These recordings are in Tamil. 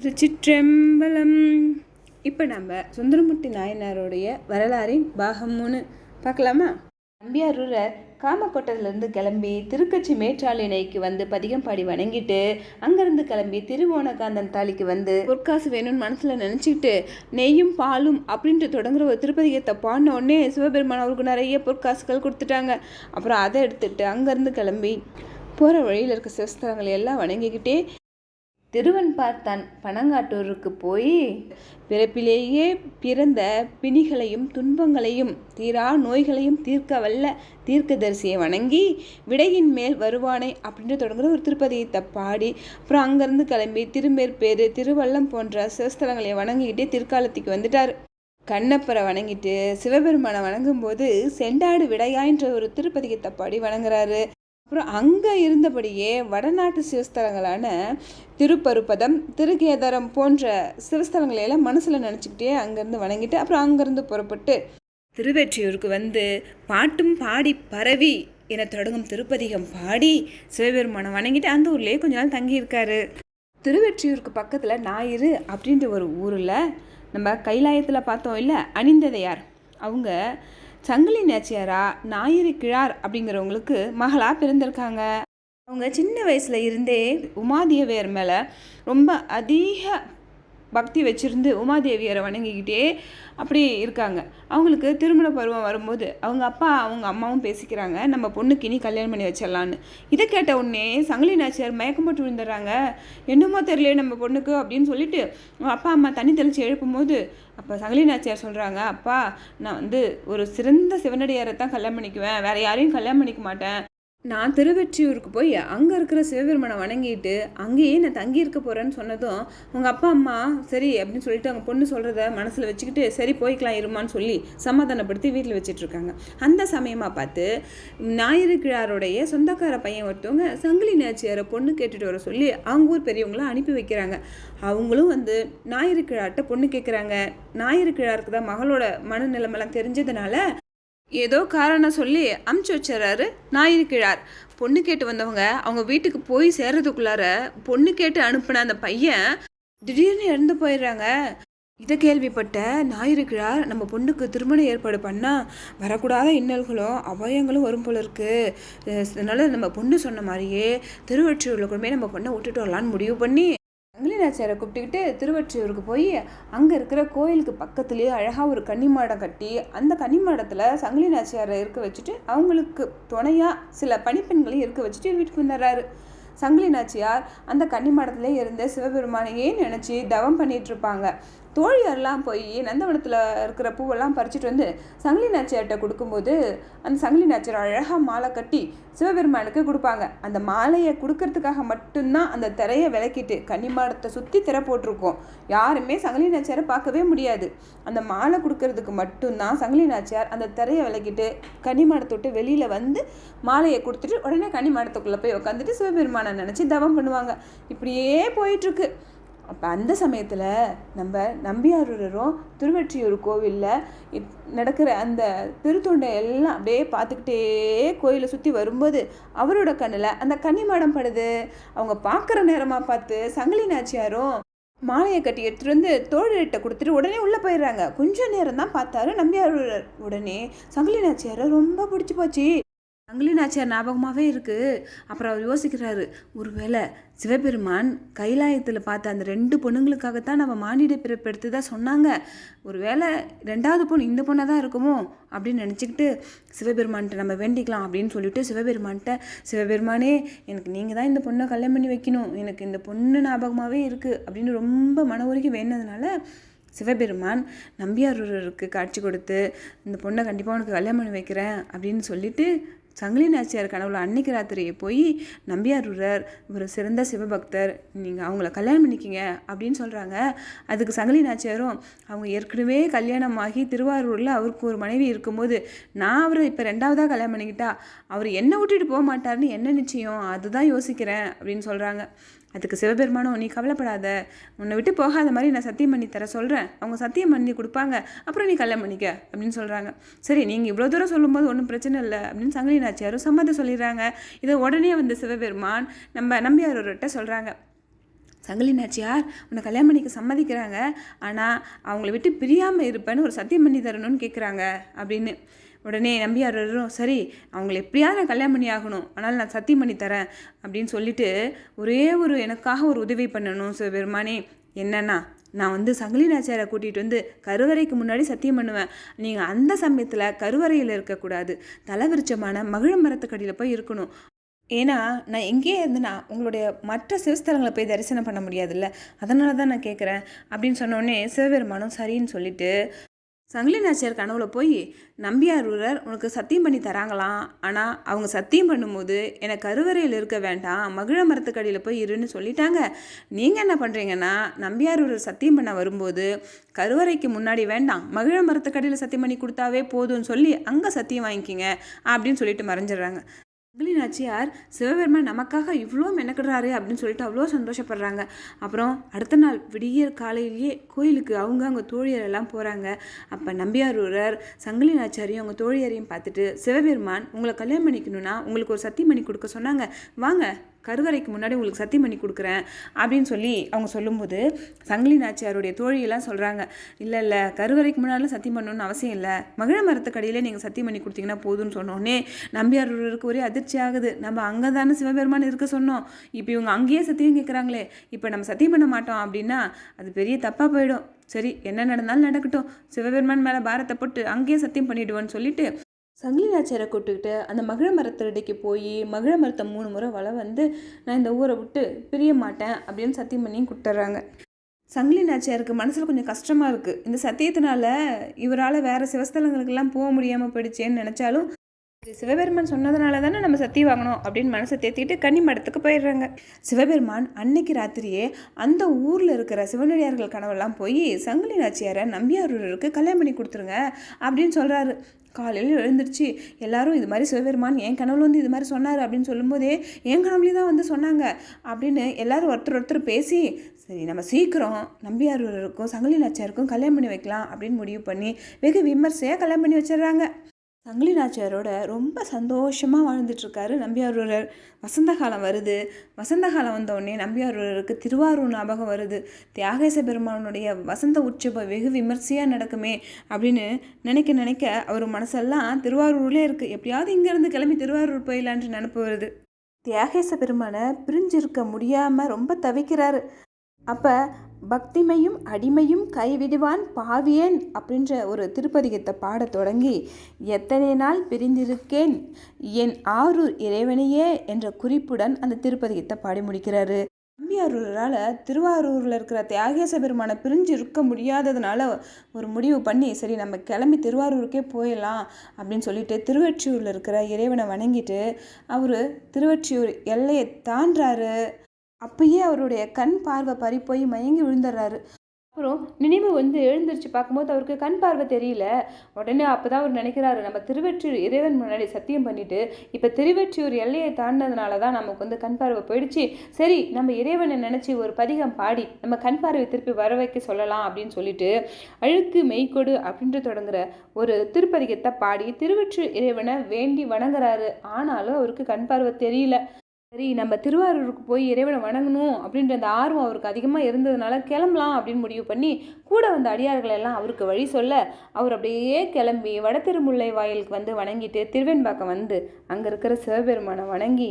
திருச்சிற்றம்பலம். இப்போ நம்ம சுந்தரமூர்த்தி நாயனாருடைய வரலாறின் பாகம் 3 பார்க்கலாமா? நம்பியாரூரர் காமக்கோட்டத்திலேருந்து கிளம்பி திருக்கட்சி மேற்றாளினைக்கு வந்து பதிகம் பாடி வணங்கிட்டு அங்கேருந்து கிளம்பி திருவோணகாந்தன் தாலிக்கு வந்து பொற்காசு வேணும்னு மனசில் நினச்சிக்கிட்டு நெய்யும் பாலும் அப்படின்ட்டு தொடங்குற ஒரு திருப்பதிகத்தை பாடின உடனே சிவபெருமான் அவருக்கு நிறைய பொற்காசுகள் கொடுத்துட்டாங்க. அப்புறம் அதை எடுத்துகிட்டு அங்கேருந்து கிளம்பி போகிற வழியில் இருக்க சிவஸ்தலங்களை எல்லாம் வணங்கிக்கிட்டே திருவன்பார்த்தான் பனங்காட்டூருக்கு போய் பிறப்பிலேயே பிறந்த பிணிகளையும் துன்பங்களையும் தீரா நோய்களையும் தீர்க்க வல்ல தீர்க்கதரிசியை வணங்கி விடையின் மேல் வருவானை அப்படின்ட்டு தொடங்குற ஒரு திருப்பதியத்தை பாடி அப்புறம் அங்கேருந்து கிளம்பி திருமேற்பேரு திருவள்ளம் போன்ற சிவஸ்தலங்களை வணங்கிக்கிட்டே திருக்காலத்துக்கு வந்துட்டார். கண்ணப்பரை வணங்கிட்டு சிவபெருமானை வணங்கும்போது செண்டாடு விடையாயின்ற ஒரு திருப்பதிகத்தை பாடி வணங்குறாரு. அப்புறம் அங்கே இருந்தபடியே வடநாட்டு சிவஸ்தலங்களான திருப்பருப்பதம் திருகேதாரம் போன்ற சிவஸ்தலங்களையெல்லாம் மனசில் நினச்சிக்கிட்டே அங்கேருந்து வணங்கிட்டு அப்புறம் அங்கேருந்து புறப்பட்டு திருவெற்றியூருக்கு வந்து பாட்டும் பாடி பரவி என தொடங்கும் திருப்பதிகம் பாடி சிவபெருமானை வணங்கிட்டு அந்த ஊர்லேயே கொஞ்ச நாள் தங்கியிருக்காரு. திருவெற்றியூருக்கு பக்கத்தில் ஞாயிறு அப்படின்ற ஒரு ஊரில் நம்ம கைலாயத்தில் பார்த்தோம் இல்லை, அணிந்ததையார் அவங்க சங்கிலி நாச்சியாரா ஞாயிறு கிழார் அப்படிங்கிறவங்களுக்கு மகளாக பிறந்திருக்காங்க. அவங்க சின்ன வயசில் இருந்தே உமாதேவியர் மேலே ரொம்ப அதிக பக்தி வச்சுருந்து உமாதேவியரை வணங்கிக்கிட்டே அப்படி இருக்காங்க. அவங்களுக்கு திருமண பருவம் வரும்போது அவங்க அப்பா அவங்க அம்மாவும் பேசிக்கிறாங்க, நம்ம பொண்ணுக்கு இனி கல்யாணம் பண்ணி வச்சிடலான்னு. இதை கேட்ட உடனே சங்கிலி நாச்சியார் மயக்கம் போட்டு விழுந்துடுறாங்க. என்னமோ தெரியல நம்ம பொண்ணுக்கு அப்படின்னு சொல்லிட்டு அப்பா அம்மா தண்ணி தெளித்து எழுப்பும் போது அப்போ சங்கிலி நாச்சியார் சொல்கிறாங்க, அப்பா நான் வந்து ஒரு சிறந்த சிவனடியாரை தான் கல்யாணம் பண்ணிக்குவேன், வேறு யாரையும் கல்யாணம் பண்ணிக்க மாட்டேன். நான் திருவெற்றியூருக்கு போய் அங்கே இருக்கிற சிவபெருமானை வணங்கிட்டு அங்கேயே நான் தங்கி இருக்க போகிறேன்னு சொன்னதும் உங்கள் அப்பா அம்மா சரி அப்படின்னு சொல்லிட்டு அவங்க பொண்ணு சொல்கிறத மனசில் வச்சுக்கிட்டு சரி போய்க்கலாம் இருமான்னு சொல்லி சமாதானப்படுத்தி வீட்டில் வச்சிட்ருக்காங்க. அந்த சமயமாக பார்த்து ஞாயிறு கிழாருடைய சொந்தக்கார பையன் ஒருத்தவங்க சங்கிலி நாச்சியாரை பொண்ணு கேட்டுட்டு வர சொல்லி அவங்க ஊர் பெரியவங்களாம் அனுப்பி வைக்கிறாங்க. அவங்களும் வந்து ஞாயிறு கிழார்கிட்ட பொண்ணு கேட்குறாங்க. ஞாயிறு கிழாருக்கு தான் மகளோட மனநிலைமெல்லாம் தெரிஞ்சதுனால ஏதோ காரணம் சொல்லி அமுச்சு வச்சுறாரு ஞாயிறு கிழார். பொண்ணு கேட்டு வந்தவங்க அவங்க வீட்டுக்கு போய் சேர்றதுக்குள்ளார பொண்ணு கேட்டு அனுப்பின அந்த பையன் திடீர்னு இறந்து போயிடுறாங்க. இதை கேள்விப்பட்ட ஞாயிறு கிழார் நம்ம பொண்ணுக்கு திருமண ஏற்பாடு பண்ணால் வரக்கூடாத இன்னல்களும் அபாயங்களும் வரும் போல இருக்குது, அதனால நம்ம பொண்ணு சொன்ன மாதிரியே திருவொற்றியூரில் கொண்டு போய் நம்ம பொண்ணை விட்டுட்டு வரலான்னு முடிவு பண்ணி சங்கிலி நாச்சியாரை கூப்பிட்டுக்கிட்டு திருவொற்றியூருக்கு போய் அங்கே இருக்கிற கோயிலுக்கு பக்கத்துலேயே அழகாக ஒரு கன்னிமாடம் கட்டி அந்த கன்னிமாடத்தில் சங்கிலி நாச்சியாரை இருக்க வச்சுட்டு அவங்களுக்கு துணையாக சில பணிப்பெண்களையும் இருக்க வச்சுட்டு வீட்டுக்கு வந்துடுறாரு. சங்கிலி நாச்சியார் அந்த கன்னிமாடத்திலே இருந்த சிவபெருமானையே நினச்சி தவம் பண்ணிகிட்ருப்பாங்க. தோழியாரெலாம் போய் நந்தவனத்தில் இருக்கிற பூவெல்லாம் பறிச்சுட்டு வந்து சங்கிலி நாச்சியார்கிட்ட கொடுக்கும்போது அந்த சங்கிலி நாச்சியார் அழகாக மாலை கட்டி சிவபெருமானுக்கு கொடுப்பாங்க. அந்த மாலையை கொடுக்கறதுக்காக மட்டும்தான் அந்த திரையை விளக்கிட்டு கன்னிமாடத்தை சுற்றி திரை போட்டிருக்கோம். யாருமே சங்கிலி நாச்சியாரை பார்க்கவே முடியாது. அந்த மாலை கொடுக்கறதுக்கு மட்டும்தான் சங்கிலி நாச்சியார் அந்த திரையை விளக்கிட்டு கன்னிமாடத்தை விட்டு வெளியில் வந்து மாலையை கொடுத்துட்டு உடனே கன்னிமாடத்துக்குள்ளே போய் உட்காந்துட்டு சிவபெருமானை நினச்சி தவம் பண்ணுவாங்க. இப்படியே போயிட்டுருக்கு. அப்போ அந்த சமயத்தில் நம்ம நம்பியாரூரரும் திருவெற்றியூர் கோவிலில் நடக்கிற அந்த திருத்தொண்டை எல்லாம் அப்படியே பார்த்துக்கிட்டே கோயிலை சுற்றி வரும்போது அவரோட கண்ணில் அந்த கன்னிமாடம் படுது. அவங்க பார்க்குற நேரமாக பார்த்து சங்கிலி நாச்சியாரும் மாலையை கட்டி எடுத்துகிட்டு வந்து தோழிட்ட கொடுத்துட்டு உடனே உள்ளே போயிடுறாங்க. கொஞ்சம் நேரம் தான் பார்த்தாரு நம்பியாரூரர். உடனே சங்கிலி நாச்சியாரை ரொம்ப பிடிச்சி போச்சு. சங்கிலி நாச்சியார் ஞாபகமாகவே இருக்குது. அப்புறம் அவர் யோசிக்கிறாரு, ஒருவேளை சிவபெருமான் கைலாயத்தில் பார்த்த அந்த 2 பொண்ணுங்களுக்காகத்தான் நம்ம மானிட பிறப்பு எடுத்து தான் சொன்னாங்க, ஒருவேளை 2வது பொண்ணு இந்த பொண்ணாக தான் இருக்குமோ அப்படின்னு நினச்சிக்கிட்டு சிவபெருமான்கிட்ட நம்ம வேண்டிக்கலாம் அப்படின்னு சொல்லிட்டு சிவபெருமானே எனக்கு நீங்கள் தான் இந்த பொண்ணை கல்யாணம் பண்ணி வைக்கணும், எனக்கு இந்த பொண்ணு ஞாபகமாகவே இருக்குது அப்படின்னு ரொம்ப மன உருகி வேண்டதுனால சிவபெருமான் நம்பியாரூரருக்கு காட்சி கொடுத்து இந்த பொண்ணை கண்டிப்பாக உனக்கு கல்யாணம் பண்ணி வைக்கிறேன் அப்படின்னு சொல்லிட்டு சங்கிலி நாச்சியார் கனவுல அன்னைக்கு ராத்திரியை போய் நம்பியாரூரர் ஒரு சிறந்த சிவபக்தர், நீங்கள் அவங்கள கல்யாணம் பண்ணிக்கிங்க அப்படின்னு சொல்கிறாங்க. அதுக்கு சங்கிலி நாச்சியாரும் அவங்க ஏற்கனவே கல்யாணமாகி திருவாரூரில் அவருக்கு ஒரு மனைவி இருக்கும்போது நான் அவரை இப்போ 2வதாக கல்யாணம் பண்ணிக்கிட்டா அவர் என்னை விட்டுட்டு போக மாட்டார்னு என்ன நிச்சயம், அதுதான் யோசிக்கிறேன் அப்படின்னு சொல்கிறாங்க. அதுக்கு சிவபெருமானும் நீ கவலைப்படாத, உன்னை விட்டு போகாத மாதிரி நான் சத்தியம் பண்ணி தர சொல்கிறேன், அவங்க சத்தியம் பண்ணி கொடுப்பாங்க, அப்புறம் நீ கல்யாணம் பண்ணிக்க அப்படின்னு சொல்கிறாங்க. சரி நீங்கள் இவ்வளோ தூரம் சொல்லும்போது ஒன்றும் பிரச்சனை இல்லை அப்படின்னு சங்கிலி நாச்சியாரும் சம்மதம் சொல்லிடுறாங்க. இதை உடனே வந்து சிவபெருமான் நம்ம நம்பியாரூர்கிட்ட சொல்கிறாங்க. சங்கிலி நாச்சியார் உன்னை கல்யாணம் பண்ணிக்க சம்மதிக்கிறாங்க, ஆனால் அவங்கள விட்டு பிரியாமல் இருப்பேன்னு ஒரு சத்தியம் பண்ணி தரணும்னு கேட்குறாங்க அப்படின்னு. உடனே நம்பியாரும் சரி அவங்கள எப்படியாவது நான் கல்யாணம் பண்ணி ஆகணும், ஆனால் நான் சத்தியம் பண்ணி தரேன் அப்படின்னு சொல்லிட்டு ஒரே எனக்காக ஒரு உதவி பண்ணணும் சிவபெருமானே. என்னன்னா நான் சங்கிலி நாச்சியாரை கூட்டிகிட்டு கருவறைக்கு முன்னாடி சத்தியம் பண்ணுவேன். நீங்கள் அந்த சமயத்தில் கருவறையில் இருக்கக்கூடாது, தலைவிருச்சமான மகிழ மரத்துக்கடியில் போய் இருக்கணும். ஏன்னா நான் எங்கேயே இருந்தேன்னா உங்களுடைய மற்ற சிவஸ்தலங்களை போய் தரிசனம் பண்ண முடியாதுல்ல, அதனால தான் நான் கேட்குறேன் அப்படின்னு சொன்னோடனே சிவபெருமானும் சரின்னு சொல்லிட்டு சங்கிலி நாச்சியார் கனவுல போய் நம்பியாரூரர் உனக்கு சத்தியம் பண்ணி தராங்களாம், ஆனால் அவங்க சத்தியம் பண்ணும்போது எனக்கு கருவறையில் இருக்க வேண்டாம், மகிழ மரத்துக்கடியில் போய் இருன்னு சொல்லிட்டாங்க. நீங்கள் என்ன பண்ணுறீங்கன்னா நம்பியாரூரர் சத்தியம் பண்ண வரும்போது கருவறைக்கு முன்னாடி வேண்டாம், மகிழ மரத்துக்கடியில் சத்தியம் பண்ணி கொடுத்தாவே போதும்னு சொல்லி அங்கே சத்தியம் வாங்கிக்கிங்க அப்படின்னு சொல்லிட்டு மறைஞ்சிடுறாங்க. சங்கிலி நாச்சியார் சிவபெருமான் நமக்காக இவ்வளோ மெனக்கிடுறாரு அப்படின்னு சொல்லிட்டு அவ்வளோ சந்தோஷப்படுறாங்க. அப்புறம் அடுத்த நாள் விடியற் காலையிலேயே கோயிலுக்கு அவங்க தோழியரெல்லாம் போகிறாங்க. அப்போ நம்பியாரூரர் சங்கிலி நாச்சியாரையும் அவங்க தோழியரையும் பார்த்துட்டு சிவபெருமான் உங்களை கல்யாணம் பண்ணிக்கணும்னா உங்களுக்கு ஒரு சத்தியம் பண்ணி கொடுக்க சொன்னாங்க, வாங்க கருவறைக்கு முன்னாடி உங்களுக்கு சத்தியம் பண்ணி கொடுக்குறேன் அப்படின்னு சொல்லி அவங்க சொல்லும்போது சங்கிலி நாச்சியாருடைய தோழியெல்லாம் சொல்கிறாங்க, இல்லை கருவறைக்கு முன்னாடிலாம் சத்தியம் பண்ணணும்னு அவசியம் இல்லை, மகிழ மரத்துக்கடியிலே நீங்கள் சத்தியம் பண்ணி கொடுத்தீங்கன்னா போதும்னு சொன்னோடனே நம்பியாரூருக்கு ஒரே அதிர்ச்சி ஆகுது. நம்ம அங்கே தானே சிவபெருமான் இருக்க சொன்னோம், இப்போ இவங்க அங்கேயே சத்தியம் கேட்குறாங்களே, இப்போ நம்ம சத்தியம் பண்ண மாட்டோம் அப்படின்னா அது பெரிய தப்பாக போயிடும். சரி என்ன நடந்தாலும் நடக்கட்டும், சிவபெருமான் மேலே பாரத்தை போட்டு அங்கேயே சத்தியம் பண்ணிவிடுவோன்னு சொல்லிட்டு சங்கிலி நாச்சியாரை கூப்பிட்டுக்கிட்டு அந்த மகிழ மரத்தடிக்கு போய் மகிழ மரத்தை 3 முறை நான் இந்த ஊரை விட்டு பிரிய மாட்டேன் அப்படின்னு சத்தியம் பண்ணி கொடுத்துட்றாங்க. சங்கிலி நாச்சியாருக்கு மனசில் கொஞ்சம் கஷ்டமாக இருக்குது. இந்த சத்தியத்தினால இவரால் வேறு சிவஸ்தலங்களுக்கெல்லாம் போக முடியாமல் போயிடுச்சேன்னு நினச்சாலும் சிவபெருமான் சொன்னதுனால தானே நம்ம சத்தியம் வாங்கணும் அப்படின்னு மனசை தேத்திட்டு கன்னி மடத்துக்கு போயிடுறாங்க. சிவபெருமான் அன்னைக்கு ராத்திரியே அந்த ஊரில் இருக்கிற சிவனடியார்கள் கனவெல்லாம் போய் சங்கிலி நாச்சியாரை நம்பியாரூருக்கு கல்யாணம் பண்ணி கொடுத்துருங்க அப்படின்னு சொல்கிறாரு. காலையில் எழுந்திருச்சு எல்லாரும் இது மாதிரி சிவபெருமான் என் கனவுல இது மாதிரி சொன்னார் அப்படின்னு சொல்லும்போதே என் கனவுலேயும் தான் சொன்னாங்க அப்படின்னு எல்லாரும் ஒருத்தர் பேசி சரி நம்ம சீக்கிரம் நம்பியாரூருக்கும் சங்கிலி நாச்சியாருக்கும் கல்யாணம் பண்ணி வைக்கலாம் அப்படின்னு முடிவு பண்ணி வெகு விமர்சையாக கல்யாணம் பண்ணி வச்சிடுறாங்க. சங்கிலி நாச்சியாரோட ரொம்ப சந்தோஷமாக வாழ்ந்துட்டுருக்காரு நம்பியாரூரர். வசந்த காலம் வருது. வசந்த காலம் வந்தோடனே நம்பியாரூரருக்கு திருவாரூர் ஞாபகம் வருது. தியாகேச பெருமானுடைய வசந்த உற்சவம் வெகு விமர்சையாக நடக்குமே அப்படின்னு நினைக்க அவர் மனசெல்லாம் திருவாரூர்லேயே இருக்குது. எப்படியாவது இங்கேருந்து கிளம்பி திருவாரூர் போயிடலான்ட்டு நினப்பு வருது. தியாகேச பெருமானை பிரிஞ்சிருக்க முடியாமல் ரொம்ப தவிக்கிறாரு. அப்போ பக்திமையும் அடிமையும் கைவிடுவான் பாவியேன் அப்படின்ற ஒரு திருப்பதிகத்தை பாட தொடங்கி எத்தனை நாள் பிரிந்திருக்கேன் என் ஆரூர் இறைவனையே என்ற குறிப்புடன் அந்த திருப்பதிகத்தை பாடி முடிக்கிறாரு. நம்பியாரூரால் திருவாரூரில் இருக்கிற தியாகேச பெருமானை பிரிஞ்சு இருக்க முடியாததுனால ஒரு முடிவு பண்ணி சரி நம்ம கிளம்பி திருவாரூருக்கே போயிடலாம் அப்படின்னு சொல்லிட்டு திருவொற்றியூரில் இருக்கிற இறைவனை வணங்கிட்டு அவர் திருவொற்றியூர் எல்லையை தாண்டாரு. அப்பயே அவருடைய கண் பார்வை பறி போய் மயங்கி விழுந்துடுறாரு. அப்புறம் நினைவு எழுந்திரிச்சு பார்க்கும்போது அவருக்கு கண் பார்வை தெரியல. உடனே அப்போதான் அவர் நினைக்கிறாரு நம்ம திருவொற்றியூர் இறைவன் முன்னாடி சத்தியம் பண்ணிட்டு இப்போ திருவொற்றியூர் எல்லையை தாண்டினதுனால தான் நமக்கு கண் பார்வை போயிடுச்சு. சரி நம்ம இறைவனை நினச்சி ஒரு பதிகம் பாடி நம்ம கண் பார்வை திருப்பி வர வைக்க சொல்லலாம் அப்படின்னு சொல்லிட்டு அழுக்கு மெய்கொடு அப்படின்ட்டு தொடங்குற ஒரு திருப்பதிகத்தை பாடி திருவொற்றியூர் இறைவனை வேண்டி வணங்குறாரு. ஆனாலும் அவருக்கு கண் பார்வை தெரியல. சரி நம்ம திருவாரூருக்கு போய் இறைவனை வணங்கணும் அப்படின்ற அந்த ஆர்வம் அவருக்கு அதிகமாக இருந்ததுனால கிளம்பலாம் அப்படின்னு முடிவு பண்ணி கூட வந்த அடியார்கள் எல்லாம் அவருக்கு வழி சொல்ல அவர் அப்படியே கிளம்பி வடதிருமுல்லை வாயிலுக்கு வணங்கிட்டு திருவெண்பாக்கம் அங்கே இருக்கிற சிவபெருமானை வணங்கி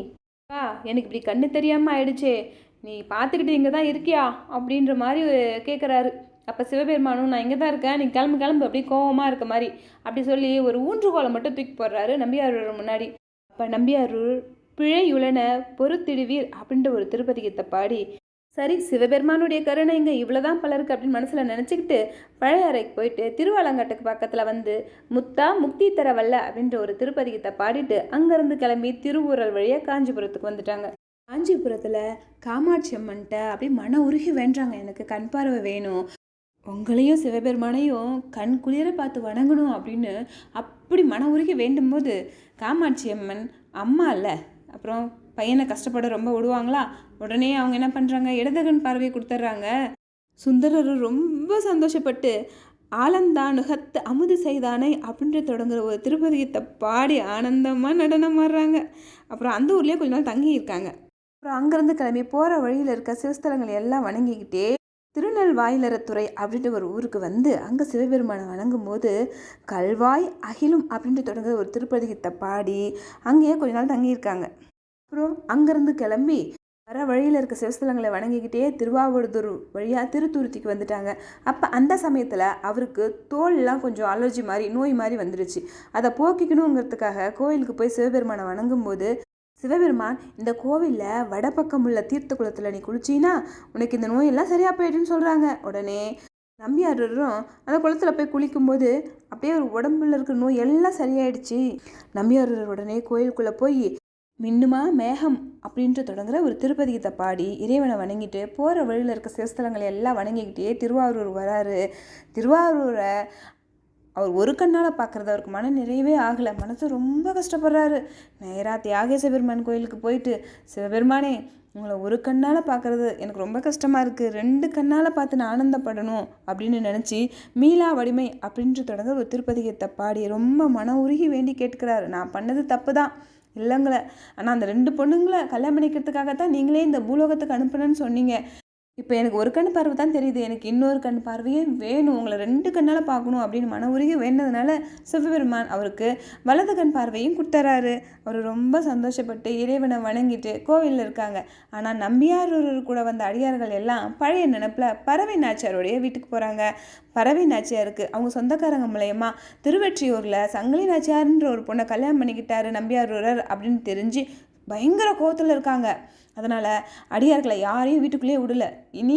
எனக்கு இப்படி கண்ணு தெரியாமல் ஆயிடுச்சே, நீ பார்த்துக்கிட்டு இங்கே தான் இருக்கியா அப்படின்ற மாதிரி கேட்குறாரு. அப்போ சிவபெருமானும் நான் இங்கே தான் இருக்கேன், நீ கிளம்பு அப்படியே கோவமாக இருக்க மாதிரி அப்படி சொல்லி ஒரு ஊன்றுகோலை மட்டும் தூக்கி போடுறாரு நம்பியாரூர் முன்னாடி. அப்போ நம்பியாரூர் பிழையுளன பொறுத்திடுவீர் அப்படின்ற ஒரு திருப்பதிகத்தை பாடி சரி சிவபெருமானுடைய கருணை இங்கே இவ்வளோதான் பலருக்கு அப்படின்னு மனசில் நினச்சிக்கிட்டு பழையாறைக்கு போயிட்டு திருவாலங்காட்டுக்கு பக்கத்தில் முத்தா முக்தி தர வல்ல அப்படின்ற ஒரு திருப்பதிகத்தை பாடிட்டு அங்கேருந்து கிளம்பி திருவூரல் வழியாக காஞ்சிபுரத்துக்கு வந்துட்டாங்க. காஞ்சிபுரத்தில் காமாட்சி அம்மன்ட்ட அப்படி மன உருகி வேண்டாங்க, எனக்கு கண் பார்வை வேணும், உங்களையும் சிவபெருமானையும் கண் குளிர பார்த்து வணங்கணும் அப்படின்னு அப்படி மன உருகி வேண்டும் போது காமாட்சி அம்மன் அம்மா இல்லை, அப்புறம் பையனை கஷ்டப்பட ரொம்ப விடுவாங்களா, உடனே அவங்க என்ன பண்ணுறாங்க இடதுகண் பார்வையை கொடுத்துட்றாங்க. சுந்தரர் ரொம்ப சந்தோஷப்பட்டு ஆலந்தானுகத்து அமுது செய்தானை அப்படின்ற தொடங்குற ஒரு திருப்பதிகத்தை பாடி ஆனந்தமாக நடனம் ஆடுறாங்க. அப்புறம் அந்த ஊர்லேயே கொஞ்ச நாள் தங்கி இருக்காங்க. அப்புறம் அங்கேருந்து கிளம்பி போகிற வழியில் இருக்க சிவஸ்தலங்களை எல்லாம் வணங்கிக்கிட்டே திருநெல்வாயிலரத்துறை அப்படின்ற ஒரு ஊருக்கு வந்து அங்கே சிவபெருமானை வணங்கும் போது கல்வாய் அகிலும் அப்படின்ட்டு தொடங்குற ஒரு திருப்பதிகத்தை பாடி அங்கேயே கொஞ்ச நாள் தங்கியிருக்காங்க. அப்புறம் அங்கேருந்து கிளம்பி வர வழியில் இருக்க சிவஸ்தலங்களை வணங்கிக்கிட்டே திருவாவடுதுறை வழியாக திருத்துருத்திக்கு வந்துட்டாங்க. அப்போ அந்த சமயத்தில் அவருக்கு தோல்லாம் கொஞ்சம் அலர்ஜி மாதிரி நோய் மாதிரி வந்துடுச்சு. அதை போக்கிக்கணுங்கிறதுக்காக கோயிலுக்கு போய் சிவபெருமானை வணங்கும் போது சிவபெருமான் இந்த கோவிலில் வடப்பக்கம் உள்ள தீர்த்த குளத்தில் நீ குளிச்சின்னா உனக்கு இந்த நோயெல்லாம் சரியாக போயிடுன்னு சொல்கிறாங்க. உடனே நம்பியாரூரும் அந்த குளத்தில் போய் குளிக்கும்போது அப்படியே ஒரு உடம்புல இருக்கிற நோய் எல்லாம் சரியாயிடுச்சு. நம்பியாரூர் உடனே கோயிலுக்குள்ளே போய் மின்னுமா மேகம் அப்படின்ட்டு தொடங்குற ஒரு திருப்பதிகத்தை பாடி இறைவனை வணங்கிட்டு போகிற வழியில் இருக்க சிவஸ்தலங்களை எல்லாம் வணங்கிக்கிட்டே திருவாரூர் வராரு. திருவாரூரை அவர் ஒரு கண்ணால் பார்க்குறது அவருக்கு மன நிறைவே ஆகலை. மனசு ரொம்ப கஷ்டப்படுறாரு. நேராக தியாகேச பெருமான் கோயிலுக்கு போயிட்டு, சிவபெருமானே உங்களை ஒரு கண்ணால் பார்க்குறது எனக்கு ரொம்ப கஷ்டமாக இருக்குது, 2 கண்ணால் பார்த்து நான் ஆனந்தப்படணும் அப்படின்னு நினச்சி மீளா வடிமை அப்படின்ட்டு தொடங்க ஒரு திருப்பதிகத்தை பாடி ரொம்ப மன உருகி வேண்டி கேட்கிறாரு. நான் பண்ணது தப்பு தான் இல்லைங்களே, ஆனால் அந்த 2 பொண்ணுங்களை கல்யாணம் பண்ணிக்கிறதுக்காகத்தான் நீங்களே இந்த பூலோகத்துக்கு அனுப்புனேன்னு சொன்னீங்க. இப்போ எனக்கு ஒரு கண் பார்வை தான் தெரியுது, எனக்கு இன்னொரு கண் பார்வையே வேணும், உங்களை 2 கண்ணால் பார்க்கணும் அப்படின்னு மன உருகி வேண்டதுனால சிவபெருமான் அவருக்கு வலது கண் பார்வையும் கொடுத்துறாரு. அவர் ரொம்ப சந்தோஷப்பட்டு இறைவனை வணங்கிட்டு கோவிலில் இருக்காங்க. ஆனால் நம்பியாரூர் கூட வந்த அடியார்கள் எல்லாம் பழைய நினப்பில் பறவை நாச்சியாருடைய வீட்டுக்கு போகிறாங்க. பறவை நாச்சியாருக்கு அவங்க சொந்தக்காரங்க மூலயமா திருவெற்றியூரில் சங்கிலி நாச்சியார்ன்ற ஒரு பொண்ணை கல்யாணம் பண்ணிக்கிட்டாரு நம்பியாரூரர் அப்படின்னு தெரிஞ்சு பயங்கர கோவத்தில் இருக்காங்க. அதனால் அடியார்களை யாரையும் வீட்டுக்குள்ளேயே விடல. இனி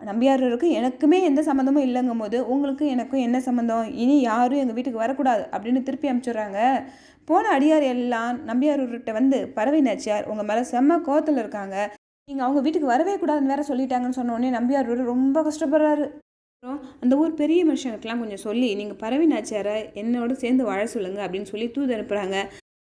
நம்பியாரூருக்கு எனக்குமே எந்த சம்மந்தமும் இல்லைங்கும் போது உங்களுக்கு எனக்கும் என்ன சம்மந்தம், இனி யாரும் எங்கள் வீட்டுக்கு வரக்கூடாது அப்படின்னு திருப்பி அனுப்பிச்சுட்றாங்க. போன அடியார் எல்லாம் நம்பியாரூர்கிட்ட வந்து பறவை நாச்சியார் உங்கள் மேலே செம்ம கோவத்தில் இருக்காங்க, நீங்கள் அவங்க வீட்டுக்கு வரவே கூடாதுன்னு வேற சொல்லிட்டாங்கன்னு சொன்னோடனே நம்பியாரூர் ரொம்ப கஷ்டப்படுறாரு. அப்புறம் அந்த ஊர் பெரிய மனுஷனுக்கெல்லாம் கொஞ்சம் சொல்லி நீங்கள் பறவை நாச்சியாரை என்னோட சேர்ந்து வாழ சொல்லுங்கள் அப்படின்னு சொல்லி தூது அனுப்புகிறாங்க.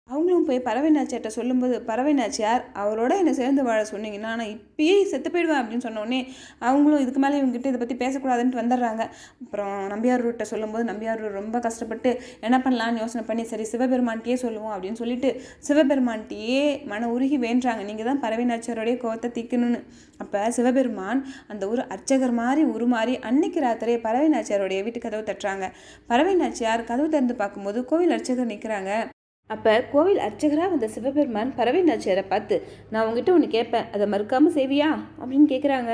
அவங்களும் போய் பறவை நாச்சியார்கிட்ட சொல்லும்போது பறவை நாச்சியார் அவரோட என்னை சேர்ந்து வாழ சொன்னீங்கன்னா நான் இப்பயே செத்து போயிடுவேன் அப்படின்னு சொன்னோடனே அவங்களும் இதுக்கு மேலே இவங்ககிட்ட இதை பற்றி பேசக்கூடாதுன்ட்டு வந்துடுறாங்க. அப்புறம் நம்பியாரூர்கிட்ட சொல்லும்போது நம்பியாரூர் ரொம்ப கஷ்டப்பட்டு என்ன பண்ணலான்னு யோசனை பண்ணி சரி சிவபெருமான்கிட்டயே சொல்லுவோம் அப்படின்னு சொல்லிட்டு சிவபெருமான்கிட்டயே மன உருகி வேண்டுறாங்க, நீங்கள் தான் பறவை நாச்சியாரோடைய கோவத்தை தீக்கணும்னு. அப்போ சிவபெருமான் அந்த ஊர் அர்ச்சகர் மாதிரி உருமாறி அன்னைக்கு ராத்திரே பறவை நாச்சியாரோடைய வீட்டு கதவு தட்டுறாங்க. பறவை நாச்சியார் கதவு திறந்து பார்க்கும்போது கோவில் அர்ச்சகர் நிற்கிறாங்க. அப்போ கோவில் அர்ச்சகராக வந்த சிவபெருமான் பறவை நாச்சியாரை பார்த்து நான் உங்ககிட்ட ஒன்று கேட்பேன், அதை மறுக்காமல் செய்வியா அப்படின்னு கேட்குறாங்க.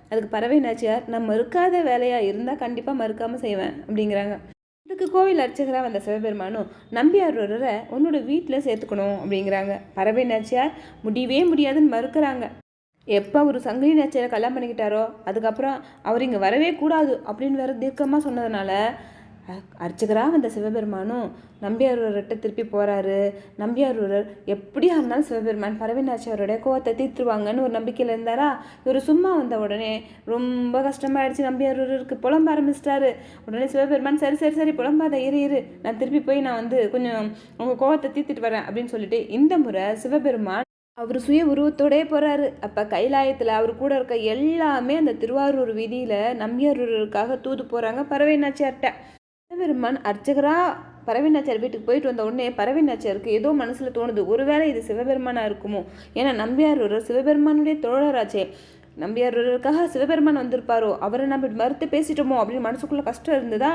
அதுக்கு பறவை நாச்சியார் நான் மறுக்காத வேலையாக இருந்தால் கண்டிப்பாக மறுக்காமல் செய்வேன் அப்படிங்கிறாங்க. இதுக்கு கோவில் அர்ச்சகராக வந்த சிவபெருமானும் நம்பியாரூரரை உன்னோட வீட்டில் சேர்த்துக்கணும் அப்படிங்கிறாங்க. பறவை நாச்சியார் முடியவே முடியாதுன்னு மறுக்கிறாங்க. எப்போ அவர் சங்கிலி நாச்சியாரை கல்யாணம் பண்ணிக்கிட்டாரோ அதுக்கப்புறம் அவர் இங்கே வரவே கூடாது அப்படின்னு வேற தீர்க்கமாக சொன்னதுனால அர்ச்சகராக வந்த சிவபெருமானும் நம்பியாரூரர்கிட்ட திருப்பி போகிறாரு. நம்பியாரூரர் எப்படியா இருந்தாலும் சிவபெருமான் பறவை நாச்சியாரோடைய கோவத்தை தீர்த்துருவாங்கன்னு ஒரு நம்பிக்கையில் இருந்தாரா. இவர் சும்மா வந்த உடனே ரொம்ப கஷ்டமாயிடுச்சு. நம்பியாரூரருக்கு புலம்ப ஆரம்பிச்சிட்டாரு. உடனே சிவபெருமான் சரி சரி சரி புலம்பாத இரு நான் திருப்பி போய் நான் வந்து கொஞ்சம் உங்கள் கோவத்தை தீர்த்துட்டு வரேன் அப்படின்னு சொல்லிட்டு இந்த முறை சிவபெருமான் அவர் சுய உருவத்தோடே போகிறாரு. அப்போ கைலாயத்தில் அவர் கூட இருக்க எல்லாமே அந்த திருவாரூர் வீதியில் நம்பியாரூரருக்காக தூது போகிறாங்க பறவை நாச்சியார்கிட்ட. சிவபெருமான் அர்ச்சகராக பறவை நாச்சியார் வீட்டுக்கு போயிட்டு வந்த உடனே பறவை நாச்சியாருக்கு ஏதோ மனசில் தோணுது, ஒருவேளை இது சிவபெருமானாக இருக்குமோ, ஏன்னா நம்பியாரூரர் சிவபெருமானுடைய தோழராச்சே, நம்பியாரூரருக்காக சிவபெருமான் வந்திருப்பாரோ, அவரை நம்ம மறுத்து பேசிட்டோமோ அப்படின்னு மனசுக்குள்ளே கஷ்டம் இருந்ததா.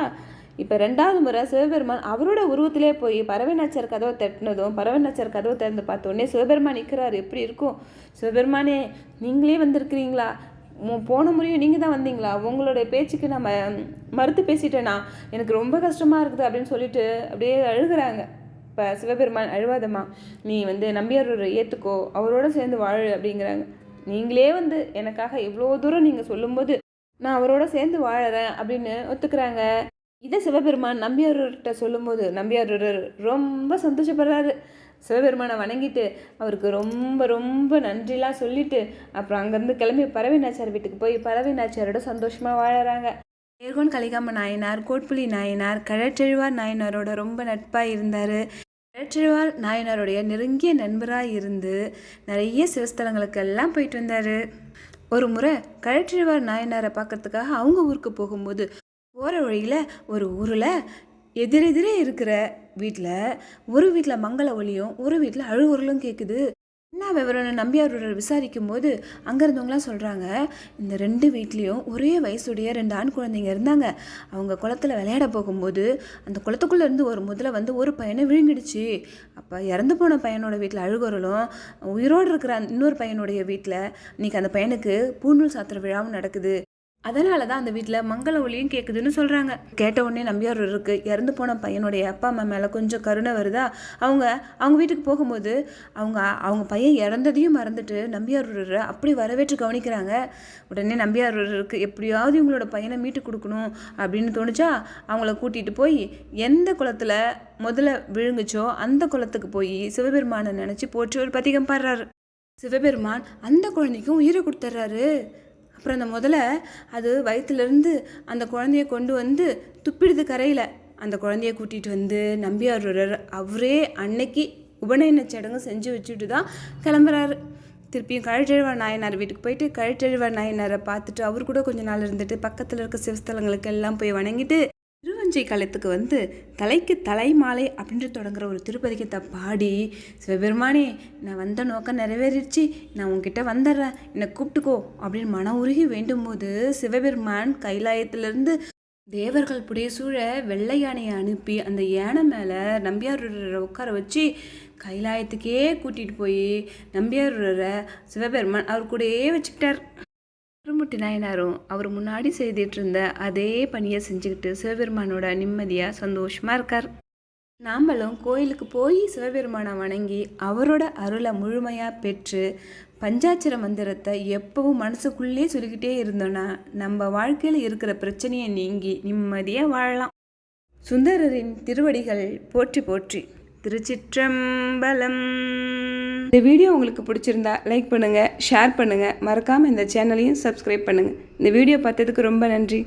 இப்போ 2வது முறை சிவபெருமான் அவரோட உருவத்திலே போய் பறவை நாச்சியார் கதவை தட்டினதும் பறவை நாச்சியார் கதவை திறந்து பார்த்தோடனே சிவபெருமான் நிற்கிறாரு. எப்படி இருக்கும், சிவபெருமானே நீங்களே வந்திருக்கிறீங்களா, போன முறையும் நீங்கள் தான் வந்தீங்களா, உங்களுடைய பேச்சுக்கு நான் மறுத்து பேசிட்டேனா, எனக்கு ரொம்ப கஷ்டமாக இருக்குது அப்படின்னு சொல்லிட்டு அப்படியே அழுகிறாங்க. இப்போ சிவபெருமான் அழுவாதம்மா, நீ வந்து நம்பியாரூரை ஏற்றுக்கோ, அவரோட சேர்ந்து வாழு அப்படிங்கிறாங்க. நீங்களே வந்து எனக்காக இவ்வளோ தூரம் நீங்கள் சொல்லும்போது நான் அவரோட சேர்ந்து வாழறேன் அப்படின்னு ஒத்துக்கிறாங்க. இதை சிவபெருமான் நம்பியாரூர்கிட்ட சொல்லும்போது நம்பியாரூரர் ரொம்ப சந்தோஷப்படுறாரு. சிவபெருமானை வணங்கிட்டு அவருக்கு ரொம்ப ரொம்ப நன்றிலாம் சொல்லிட்டு அப்புறம் அங்கேருந்து கிளம்பி பறவை நாச்சியார் வீட்டுக்கு போய் பறவை நாச்சியாரோட சந்தோஷமாக வாழறாங்க. ஏர்கோன் கலிகாம நாயனார், கோட்புலி நாயனார், கழற்றெழுவார் நாயனாரோட ரொம்ப நட்பாக இருந்தார். கழற்றெழுவார் நாயனாருடைய நெருங்கிய நண்பராக இருந்து நிறைய சிவஸ்தலங்களுக்கெல்லாம் போயிட்டு வந்தார். ஒரு முறை கழற்றெழுவார் நாயனாரை பார்க்கறதுக்காக அவங்க ஊருக்கு போகும்போது போகிற வழியில் ஒரு ஊரில் எதிரெதிரே இருக்கிற வீட்டில் ஒரு வீட்டில் மங்கள ஒலியும் ஒரு வீட்டில் அழுகுரலும் கேட்குது. என்ன விவரம்னு நம்பியார் விசாரிக்கும் போது அங்கே இருந்தவங்களாம் சொல்கிறாங்க, இந்த 2 வீட்லேயும் ஒரே வயசுடைய 2 ஆண் குழந்தைங்க இருந்தாங்க. அவங்க குளத்தில் விளையாட போகும்போது அந்த குளத்துக்குள்ளே இருந்து ஒரு முதல்ல வந்து ஒரு பையனை விழுங்கிடுச்சு. அப்போ இறந்து போன பையனோட வீட்டில் அழுகுறலும், உயிரோடு இருக்கிற இன்னொரு பையனுடைய வீட்டில் இன்றைக்கி அந்த பையனுக்கு பூநூல் சாத்திர விழாவும் நடக்குது. அதனால தான் அந்த வீட்டில் மங்கள ஒலியும் கேட்குதுன்னு சொல்கிறாங்க. கேட்ட உடனே நம்பியார் இறந்து போன பையனுடைய அப்பா அம்மா மேலே கொஞ்சம் கருணை வருதா. அவங்க வீட்டுக்கு போகும்போது அவங்க பையன் இறந்ததையும் மறந்துட்டு நம்பியார் அப்படி வரவேற்று கவனிக்கிறாங்க. உடனே நம்பியார் எப்படியாவது இவங்களோட பையனை மீட்டு கொடுக்கணும் அப்படின்னு தோணுச்சா, அவங்கள கூட்டிகிட்டு போய் எந்த குளத்தில் முதல்ல விழுங்குச்சோ அந்த குளத்துக்கு போய் சிவபெருமானை நினச்சி போற்றி ஒரு பதிகம் பாடுறாரு. சிவபெருமான் அந்த குழந்தைக்கும் உயிரை கொடுத்துட்றாரு. அப்புறம் அந்த முதல்ல அது வயிற்றுலேருந்து அந்த குழந்தைய கொண்டு வந்து துப்பிடுது கரையில். அந்த குழந்தைய கூட்டிகிட்டு வந்து நம்பியார் அவரே அன்னைக்கு உபநயன சடங்கு செஞ்சு வச்சுட்டு தான் கிளம்புறாரு. திருப்பியும் கழற்றெழுவார் நாயனார் வீட்டுக்கு போயிட்டு கழற்றெழுவார் நாயனாரை பார்த்துட்டு அவர் கூட கொஞ்ச நாள் இருந்துட்டு பக்கத்தில் இருக்க சிவஸ்தலங்களுக்கு எல்லாம் போய் வணங்கிட்டு திருவஞ்சை காலத்துக்கு வந்து தலைக்கு தலை மாலை அப்படின்ட்டு தொடங்குற ஒரு திருப்பதிகத்தை பாடி, சிவபெருமானே நான் வந்த நோக்கம் நிறைவேறிடுச்சு, நான் உன்கிட்ட வந்துடுறேன், என்னை கூப்பிட்டுக்கோ அப்படின்னு மன உருகி வேண்டும் போது சிவபெருமான் கைலாயத்திலிருந்து தேவர்கள் புடைசூழ வெள்ளை யானையை அனுப்பி அந்த யானை மேலே நம்பியார் உட்கார வச்சு கைலாயத்துக்கே கூட்டிகிட்டு போய் நம்பியார் சிவபெருமான் அவர் கூடயே வச்சுக்கிட்டார். சுந்தரமூர்த்தி நாயனாரும் அவர் முன்னாடி செய்துட்டு இருந்த அதே பணியை செஞ்சுக்கிட்டு சிவபெருமானோட நிம்மதியாக சந்தோஷமாக இருக்கார். நாமளும் கோயிலுக்கு போய் சிவபெருமானை வணங்கி அவரோட அருளை முழுமையாக பெற்று பஞ்சாட்சர மந்திரத்தை எப்பவும் மனசுக்குள்ளே சொல்லிக்கிட்டே இருந்தோன்னா நம்ம வாழ்க்கையில் இருக்கிற பிரச்சனையை நீங்கி நிம்மதியாக வாழலாம். சுந்தரரின் திருவடிகள் போற்றி போற்றி. திருச்சிற்றம்பலம். இந்த வீடியோ உங்களுக்கு பிடிச்சிருந்தா லைக் பண்ணுங்கள், ஷேர் பண்ணுங்கள், மறக்காமல் இந்த சேனலையும் சப்ஸ்கிரைப் பண்ணுங்கள். இந்த வீடியோ பார்த்ததுக்கு ரொம்ப நன்றி.